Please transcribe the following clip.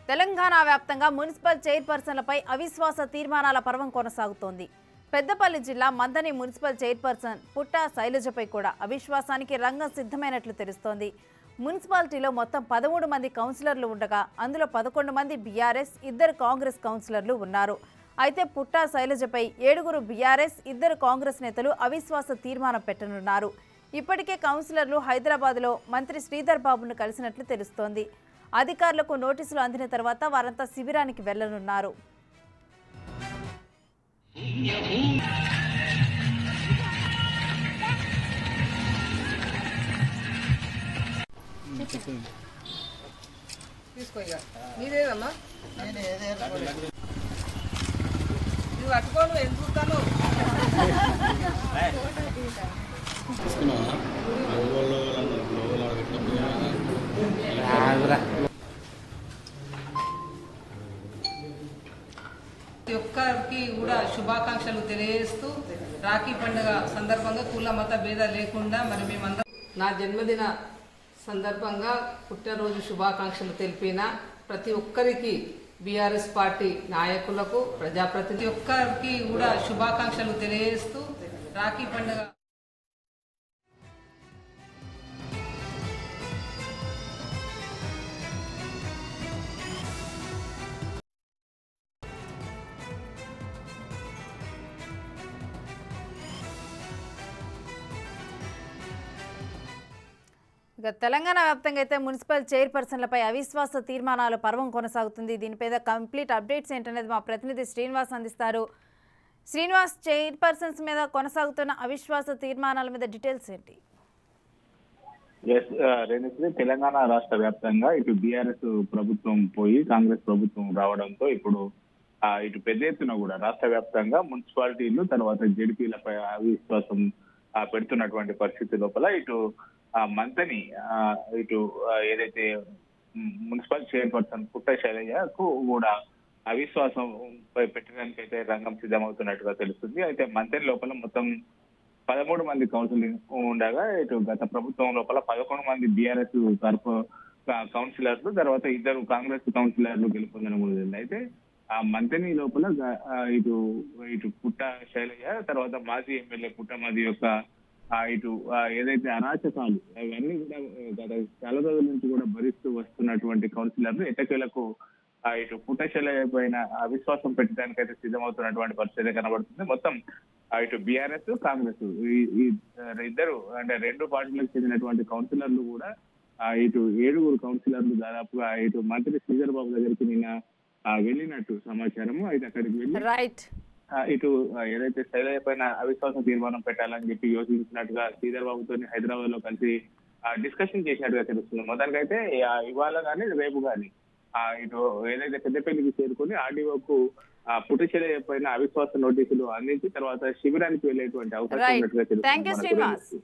తెలంగాణ వ్యాప్తంగా మున్సిపల్ చైర్పర్సన్లపై అవిశ్వాస తీర్మానాల పర్వం కొనసాగుతోంది. పెద్దపల్లి జిల్లా మందని మున్సిపల్ చైర్పర్సన్ పుట్టా శైలజపై కూడా అవిశ్వాసానికి రంగం సిద్ధమైనట్లు తెలుస్తోంది. మున్సిపాలిటీలో మొత్తం 13 మంది కౌన్సిలర్లు ఉండగా అందులో 11 మంది బీఆర్ఎస్, 2 కాంగ్రెస్ కౌన్సిలర్లు ఉన్నారు. అయితే పుట్టా శైలజపై 7 బీఆర్ఎస్, 2 కాంగ్రెస్ నేతలు అవిశ్వాస తీర్మానం పెట్టనున్నారు. ఇప్పటికే కౌన్సిలర్లు హైదరాబాద్లో మంత్రి శ్రీధర్ బాబును కలిసినట్లు తెలుస్తోంది. అధికారులకు నోటీసులు అందిన తర్వాత వారంతా శిబిరానికి వెళ్లనున్నారు. ఒక్కరికి కూడా శుభాకాంక్షలు తెలియజేస్తూ రాఖీ పండుగ సందర్భంగా కుల మత భేదాలు లేకుండా మరి మేమందరం నా జన్మదిన సందర్భంగా పుట్టినరోజు శుభాకాంక్షలు తెలిపిన ప్రతి ఒక్కరికి బీఆర్ఎస్ పార్టీ నాయకులకు ప్రజాప్రతినిధి ఒక్కరికి కూడా శుభాకాంక్షలు తెలియజేస్తూ రాఖీ పండుగ తెలంగాణ వ్యాప్తంగా అయితే మున్సిపల్ చైర్పర్సన్లపై అవిశ్వాస తీర్మానాల పర్వం కొనసాగుతుంది. దీనిపై కంప్లీట్ అప్డేట్స్ ఏంటనేది మా ప్రతినిధి శ్రీనివాస్ అందిస్తారు. శ్రీనివాస్, చైర్పర్సన్స్ మీద కొనసాగుతున్న అవిశ్వాస తీర్మానాల మీద డీటెయిల్స్ ఏంటి? తెలంగాణ రాష్ట్ర వ్యాప్తంగా ఇటు బీఆర్ఎస్ ప్రభుత్వం పోయి కాంగ్రెస్ ప్రభుత్వం రావడంతో ఇప్పుడు ఇటు పెద్ద ఎత్తున కూడా రాష్ట్ర వ్యాప్తంగా మున్సిపాలిటీలు తర్వాత జెడ్పీలపై అవిశ్వాసం పెడుతున్నటువంటి పరిస్థితి లోపల ఇటు మంతని ఇటు ఏదైతే మున్సిపల్ చైర్పర్సన్ పుట్ట శైలజకు కూడా అవిశ్వాసం పెట్టడానికి అయితే రంగం సిద్ధమవుతున్నట్టుగా తెలుస్తుంది. అయితే మంతని లోపల మొత్తం 13 మంది కౌన్సిలర్ ఉండగా ఇటు గత ప్రభుత్వం లోపల 11 మంది బీఆర్ఎస్ తరఫు కౌన్సిలర్లు తర్వాత 2 కాంగ్రెస్ కౌన్సిలర్లు గెలుపొందడం కూడా జరిగింది. అయితే ఆ మంతని లోపల ఇటు పుట్ట శైలజ తర్వాత మాజీ ఎమ్మెల్యే పుట్టమది యొక్క ఇటు ఏదైతే అరాచకాలు అవన్నీ కూడా గత చాలా రోజుల నుంచి కూడా భరిస్తూ వస్తున్నటువంటి కౌన్సిలర్లు ఎట్టకేలకు ఇటు పుట్టశైల పైన అవిశ్వాసం పెట్టడానికి అయితే సిద్ధమవుతున్నటువంటి పరిస్థితి కనబడుతుంది. మొత్తం ఇటు బీఆర్ఎస్ కాంగ్రెస్ ఈ ఇద్దరు అంటే 2 పార్టీలకు చెందినటువంటి కౌన్సిలర్లు కూడా ఇటు 7 కౌన్సిలర్లు దాదాపుగా ఇటు మంత్రి శ్రీధర్ బాబు దగ్గరికి నిన్న వెళ్ళినట్టు సమాచారము. అయితే అక్కడికి వెళ్ళి ఇటు ఏదైతే శైలజ పైన అవిశ్వాసం తీర్మానం పెట్టాలని చెప్పి యోచించినట్టుగా శ్రీధర్ బాబుతో హైదరాబాద్ లో కలిసి డిస్కషన్ చేసినట్టుగా తెలుస్తుంది. మొదటికైతే ఇవాళ కానీ రేపు కానీ ఇటు ఏదైతే పెద్దపల్లికి చేరుకుని ఆర్డీఓకు పుట్టశైలజ పైన అవిశ్వాస నోటీసులు అందించి తర్వాత శిబిరానికి వెళ్ళేటువంటి అవకాశం ఉన్నట్టుగా తెలుస్తుంది.